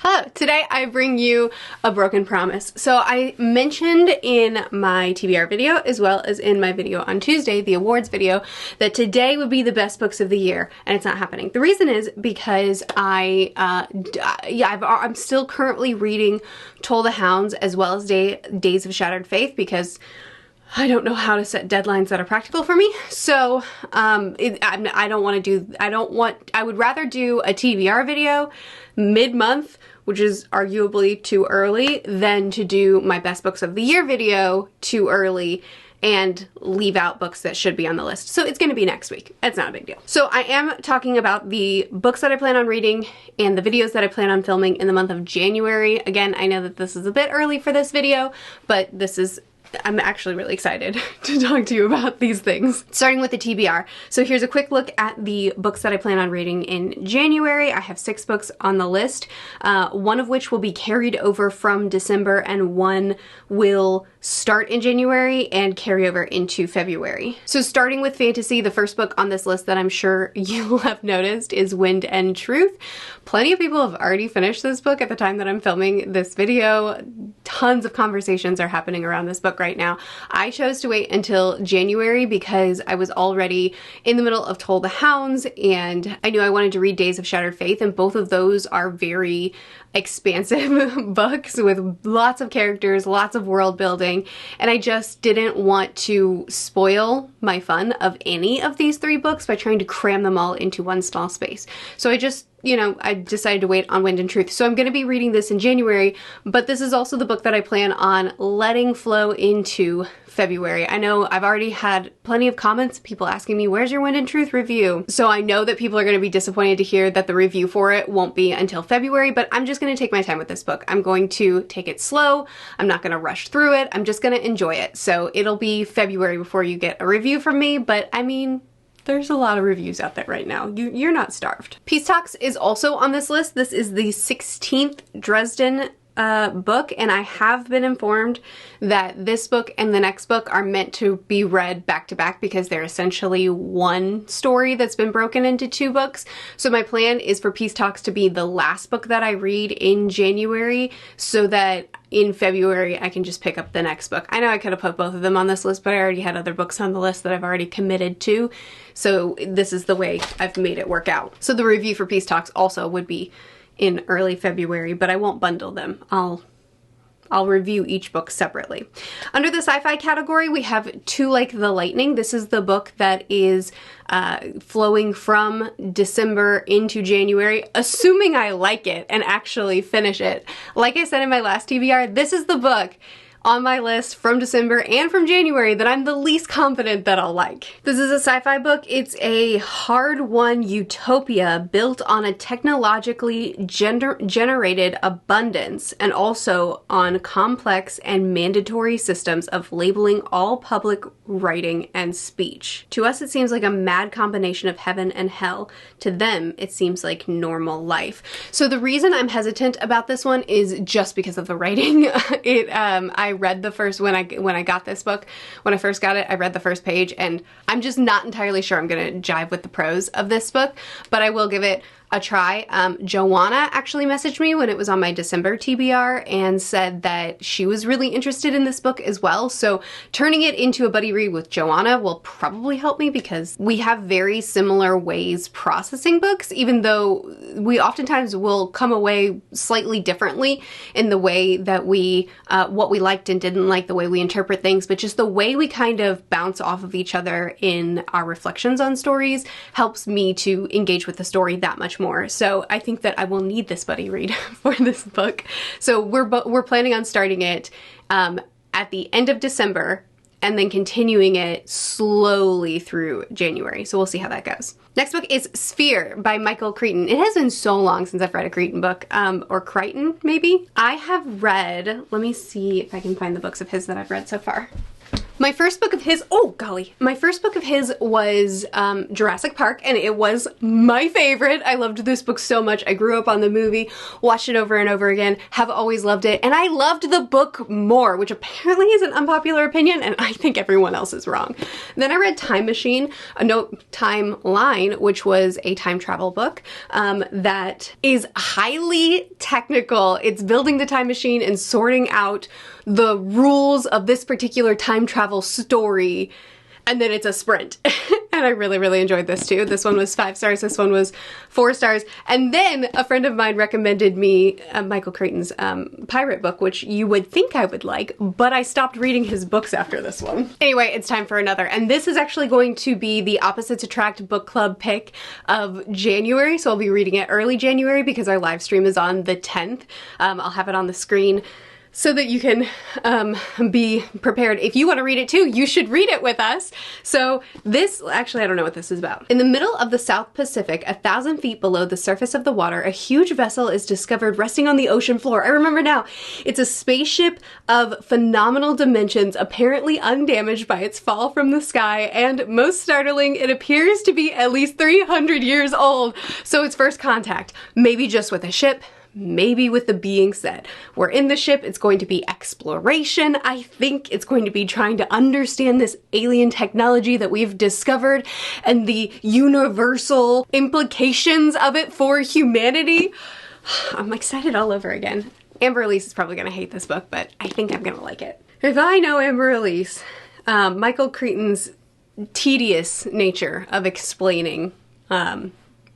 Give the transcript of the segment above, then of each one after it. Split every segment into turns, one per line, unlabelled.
Hello, today I bring you a broken promise. So I mentioned in my TBR video, as well as in my video on Tuesday, the awards video, that today would be the best books of the year, and it's not happening. The reason is because I'm still currently reading Toll the Hounds as well as Days of Shattered Faith, because I don't know how to set deadlines that are practical for me. So I would rather do a TBR video mid-month, which is arguably too early, than to do my best books of the year video too early and leave out books that should be on the list. So it's gonna be next week. It's not a big deal. So I am talking about the books that I plan on reading and the videos that I plan on filming in the month of January. Again, I know that this is a bit early for this video, but I'm actually really excited to talk to you about these things. Starting with the TBR. So here's a quick look at the books that I plan on reading in January. I have 6 books on the list, one of which will be carried over from December and one will start in January and carry over into February. So starting with fantasy, the first book on this list that I'm sure you'll have noticed is Wind and Truth. Plenty of people have already finished this book at the time that I'm filming this video. Tons of conversations are happening around this book right now. I chose to wait until January because I was already in the middle of Toll the Hounds and I knew I wanted to read Days of Shattered Faith, and both of those are very expansive books with lots of characters, lots of world building, and I just didn't want to spoil my fun of any of these 3 books by trying to cram them all into one small space. So I decided to wait on Wind and Truth. So I'm going to be reading this in January, but this is also the book that I plan on letting flow into February. I know I've already had plenty of comments, people asking me, where's your Wind and Truth review? So I know that people are going to be disappointed to hear that the review for it won't be until February, but I'm just going to take my time with this book. I'm going to take it slow. I'm not going to rush through it. I'm just going to enjoy it. So it'll be February before you get a review from me, but I mean, there's a lot of reviews out there right now. You're not starved. Peace Talks is also on this list. This is the 16th Dresden book, and I have been informed that this book and the next book are meant to be read back to back because they're essentially one story that's been broken into 2 books. So my plan is for Peace Talks to be the last book that I read in January so that in February I can just pick up the next book. I know I could have put both of them on this list, but I already had other books on the list that I've already committed to. So this is the way I've made it work out. So the review for Peace Talks also would be in early February, but I won't bundle them. I'll review each book separately. Under the sci-fi category, we have Too Like the Lightning. This is the book that is flowing from December into January, assuming I like it and actually finish it. Like I said in my last TBR, this is the book on my list from December and from January that I'm the least confident that I'll like. This is a sci-fi book. It's a hard-won utopia built on a technologically generated abundance and also on complex and mandatory systems of labeling all public writing and speech. To us, it seems like a mad combination of heaven and hell. To them, it seems like normal life. So the reason I'm hesitant about this one is just because of the writing. I read the first, when I got this book, when I first got it, I read the first page and I'm just not entirely sure I'm gonna jive with the prose of this book, but I will give it a try. Joanna actually messaged me when it was on my December TBR and said that she was really interested in this book as well. So turning it into a buddy read with Joanna will probably help me because we have very similar ways processing books, even though we oftentimes will come away slightly differently in the way that we, what we liked and didn't like, the way we interpret things, but just the way we kind of bounce off of each other in our reflections on stories helps me to engage with the story that much more. So I think that I will need this buddy read for this book. So we're planning on starting it at the end of December and then continuing it slowly through January. So we'll see how that goes. Next book is Sphere by Michael Crichton. It has been so long since I've read a Crichton book, or Crichton maybe. I have read, let me see if I can find the books of his that I've read so far. My first book of his, oh golly, my first book of his was Jurassic Park, and it was my favorite. I loved this book so much. I grew up on the movie, watched it over and over again, have always loved it, and I loved the book more, which apparently is an unpopular opinion, and I think everyone else is wrong. Then I read Time Machine, no, Timeline, which was a time travel book that is highly technical. It's building the time machine and sorting out the rules of this particular time travel story, and then it's a sprint. And I really, really enjoyed this too. This one was 5 stars, this one was 4 stars. And then a friend of mine recommended me Michael Crichton's pirate book, which you would think I would like, but I stopped reading his books after this one. Anyway, it's time for another. And this is actually going to be the Opposites Attract book club pick of January. So I'll be reading it early January because our live stream is on the 10th. I'll have it on the screen so that you can be prepared. If you want to read it too, you should read it with us. So this, actually I don't know what this is about. In the middle of the South Pacific, 1,000 feet below the surface of the water, a huge vessel is discovered resting on the ocean floor. I remember now. It's a spaceship of phenomenal dimensions, apparently undamaged by its fall from the sky, and most startling, it appears to be at least 300 years old. So it's first contact, maybe just with a ship, maybe with the being said. We're in the ship, it's going to be exploration. I think it's going to be trying to understand this alien technology that we've discovered and the universal implications of it for humanity. I'm excited all over again. Amber Elise is probably gonna hate this book, but I think I'm gonna like it. If I know Amber Elise, Michael Crichton's tedious nature of explaining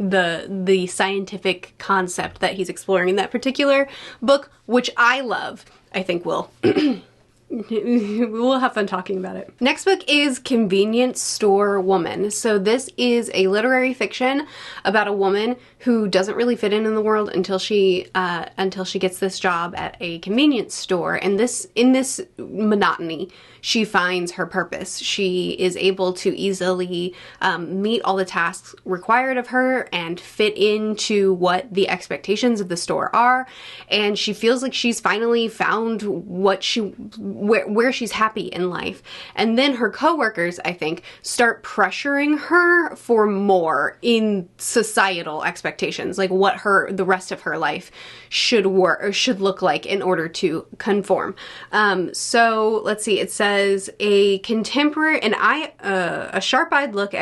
the scientific concept that he's exploring in that particular book, which I love, I think we'll we'll have fun talking about it. Next book is Convenience Store Woman. So this is a literary fiction about a woman who doesn't really fit in the world until she gets this job at a convenience store. And in this monotony, she finds her purpose. She is able to easily meet all the tasks required of her and fit into what the expectations of the store are. And she feels like she's finally found what where she's happy in life. And then her coworkers, I think, start pressuring her for more in societal expectations, like what the rest of her life should look like in order to conform. So let's see, it says a contemporary, a sharp-eyed look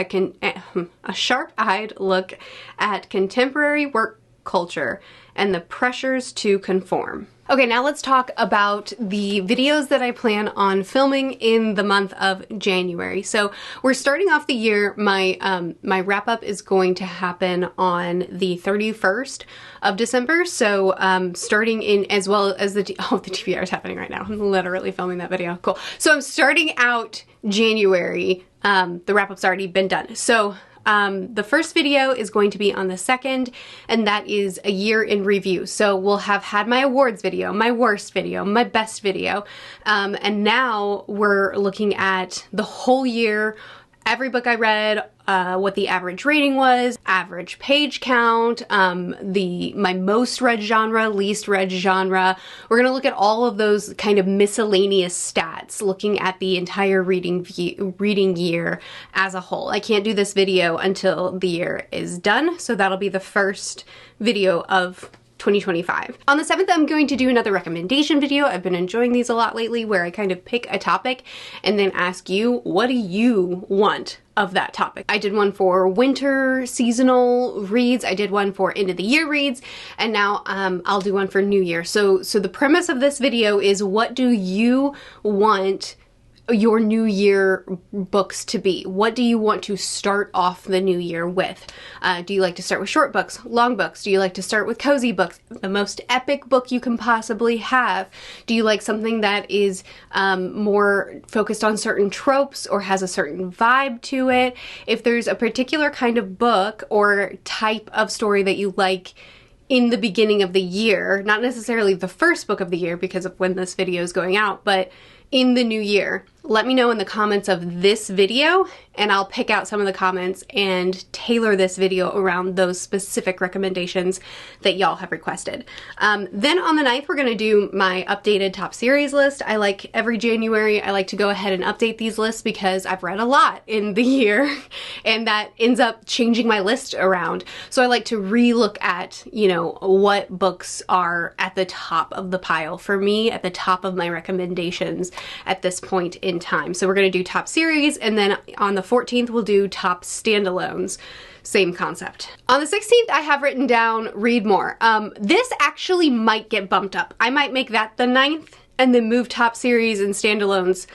at contemporary work culture and the pressures to conform. Okay, now let's talk about the videos that I plan on filming in the month of January. So we're starting off the year, my wrap-up is going to happen on the 31st of December. So starting in, as well as the TBR is happening right now. I'm literally filming that video. Cool. So I'm starting out January. The wrap-up's already been done. So the first video is going to be on the 2nd, and that is a year in review. So we'll have had my awards video, my worst video, my best video, and now we're looking at the whole year, every book I read, what the average rating was, average page count, my most read genre, least read genre. We're gonna look at all of those kind of miscellaneous stats, looking at the entire reading year as a whole. I can't do this video until the year is done, so that'll be the first video of 2025. On the 7th, I'm going to do another recommendation video. I've been enjoying these a lot lately, where I kind of pick a topic and then ask you, what do you want of that topic? I did one for winter seasonal reads, I did one for end of the year reads, and now I'll do one for New Year. So the premise of this video is, what do you want your New Year books to be? What do you want to start off the new year with? Do you like to start with short books, long books? Do you like to start with cozy books, the most epic book you can possibly have? Do you like something that is more focused on certain tropes or has a certain vibe to it? If there's a particular kind of book or type of story that you like in the beginning of the year, not necessarily the first book of the year because of when this video is going out, but in the new year, let me know in the comments of this video, and I'll pick out some of the comments and tailor this video around those specific recommendations that y'all have requested. Then on the 9th, we're gonna do my updated top series list. I like every January, I like to go ahead and update these lists because I've read a lot in the year and that ends up changing my list around. So I like to re-look at, you know, what books are at the top of the pile for me, at the top of my recommendations at this point in time. So we're gonna do top series, and then on the 14th we'll do top standalones. Same concept. On the 16th, I have written down read more. This actually might get bumped up. I might make that the 9th and then move top series and standalones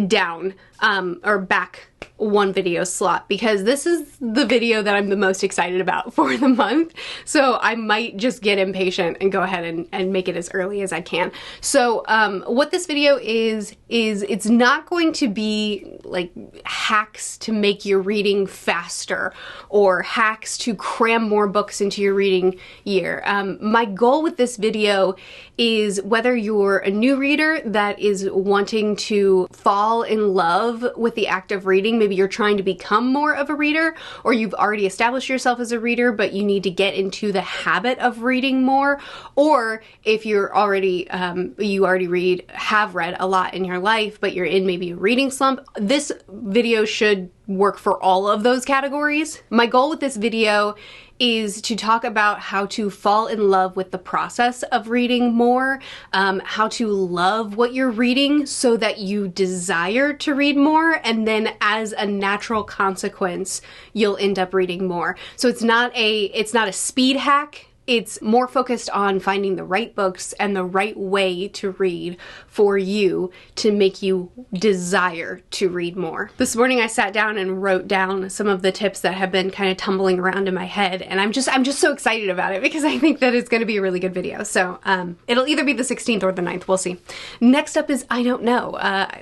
down or back one video slot, because this is the video that I'm the most excited about for the month. So I might just get impatient and go ahead and make it as early as I can. So what this video is it's not going to be like hacks to make your reading faster or hacks to cram more books into your reading year. My goal with this video is whether you're a new reader that is wanting to fall in love with the act of reading, maybe you're trying to become more of a reader, or you've already established yourself as a reader but you need to get into the habit of reading more, or if you're already have read a lot in your life but you're in maybe a reading slump, this video should work for all of those categories. My goal with this video is to talk about how to fall in love with the process of reading more, how to love what you're reading so that you desire to read more, and then as a natural consequence, you'll end up reading more. So it's not a speed hack. It's more focused on finding the right books and the right way to read for you to make you desire to read more. This morning I sat down and wrote down some of the tips that have been kind of tumbling around in my head, and I'm just so excited about it because I think that it's going to be a really good video. So it'll either be the 16th or the 9th, we'll see. Next up is I don't know.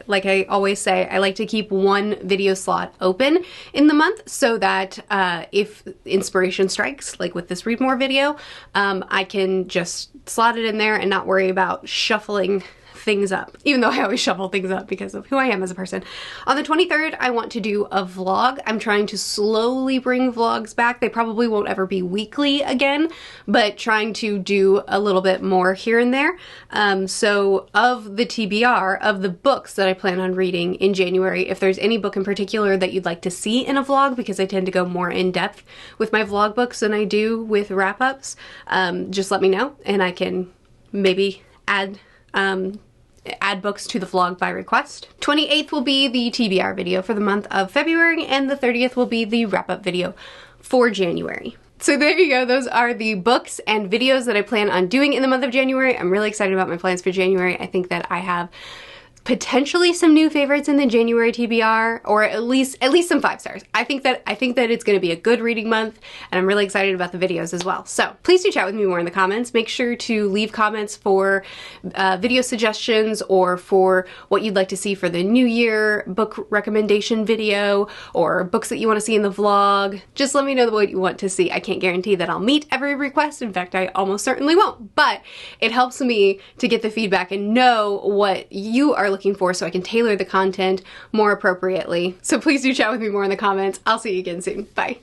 Like I always say, I like to keep one video slot open in the month so that if inspiration strikes, like with this read more video, I can just slot it in there and not worry about shuffling things up, even though I always shuffle things up because of who I am as a person. On the 23rd, I want to do a vlog. I'm trying to slowly bring vlogs back. They probably won't ever be weekly again, but trying to do a little bit more here and there. So of the TBR, of the books that I plan on reading in January, if there's any book in particular that you'd like to see in a vlog, because I tend to go more in depth with my vlog books than I do with wrap-ups, just let me know and I can maybe add books to the vlog by request. 28th will be the TBR video for the month of February, and the 30th will be the wrap-up video for January. So there you go, those are the books and videos that I plan on doing in the month of January. I'm really excited about my plans for January. I think that I have potentially some new favorites in the January TBR, or at least some 5 stars. I think that it's going to be a good reading month, and I'm really excited about the videos as well. So please do chat with me more in the comments. Make sure to leave comments for video suggestions or for what you'd like to see for the new year book recommendation video, or books that you want to see in the vlog. Just let me know what you want to see. I can't guarantee that I'll meet every request. In fact, I almost certainly won't, but it helps me to get the feedback and know what you are looking for so I can tailor the content more appropriately. So please do chat with me more in the comments. I'll see you again soon. Bye.